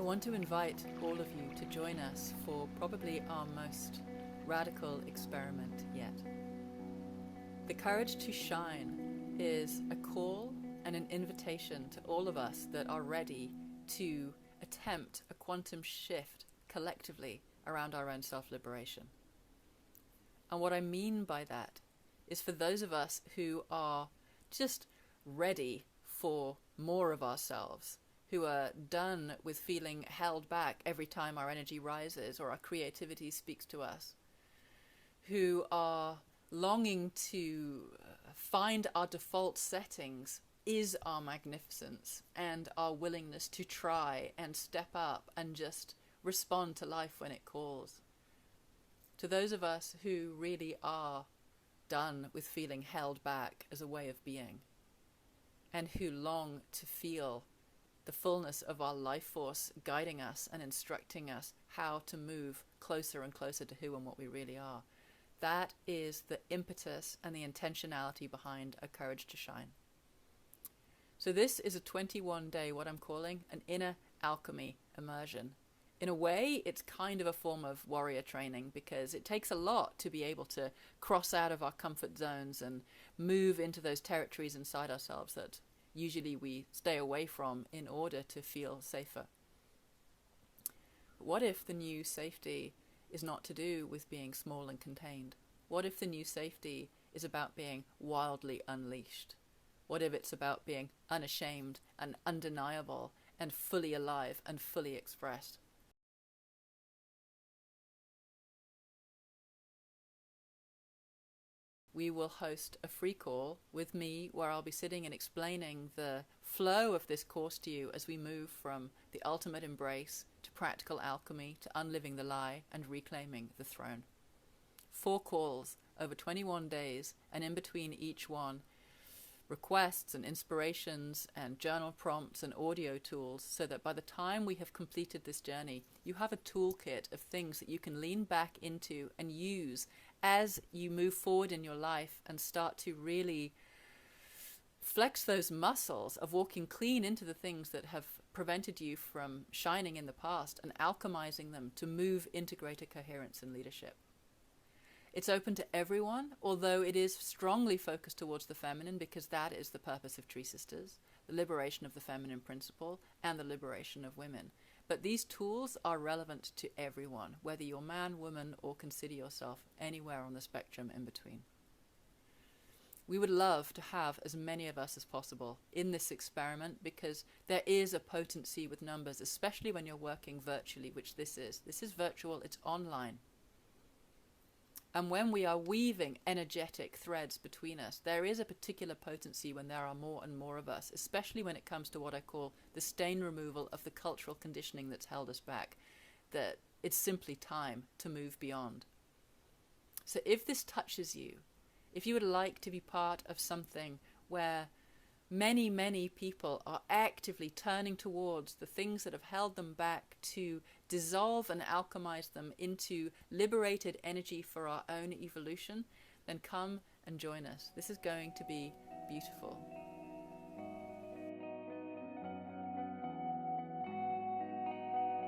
want to invite all of you to join us for probably our most radical experiment yet. The Courage to Shine is a call and an invitation to all of us that are ready to attempt a quantum shift collectively around our own self-liberation. And what I mean by that is for those of us who are just ready for more of ourselves, who are done with feeling held back every time our energy rises or our creativity speaks to us, who are longing to find our default settings is our magnificence and our willingness to try and step up and just respond to life when it calls. To those of us who really are done with feeling held back as a way of being, and who long to feel the fullness of our life force guiding us and instructing us how to move closer and closer to who and what we really are. That is the impetus and the intentionality behind A Courage to Shine. So this is a 21-day, what I'm calling an inner alchemy immersion. In a way, it's kind of a form of warrior training because it takes a lot to be able to cross out of our comfort zones and move into those territories inside ourselves that usually we stay away from in order to feel safer. What if the new safety is not to do with being small and contained? What if the new safety is about being wildly unleashed? What if it's about being unashamed and undeniable and fully alive and fully expressed? We will host a free call with me where I'll be sitting and explaining the flow of this course to you as we move from the ultimate embrace to practical alchemy to unliving the lie and reclaiming the throne. 4 calls over 21 days, and in between each one, requests and inspirations and journal prompts and audio tools, so that by the time we have completed this journey, you have a toolkit of things that you can lean back into and use as you move forward in your life and start to really flex those muscles of walking clean into the things that have prevented you from shining in the past and alchemizing them to move into greater coherence and leadership. It's open to everyone, although it is strongly focused towards the feminine because that is the purpose of Tree Sisters, the liberation of the feminine principle and the liberation of women. But these tools are relevant to everyone, whether you're man, woman, or consider yourself anywhere on the spectrum in between. We would love to have as many of us as possible in this experiment because there is a potency with numbers, especially when you're working virtually, which this is. This is virtual, it's online. And when we are weaving energetic threads between us, there is a particular potency when there are more and more of us, especially when it comes to what I call the stain removal of the cultural conditioning that's held us back, that it's simply time to move beyond. So if this touches you, if you would like to be part of something where many, many people are actively turning towards the things that have held them back to dissolve and alchemize them into liberated energy for our own evolution, then come and join us. This is going to be beautiful.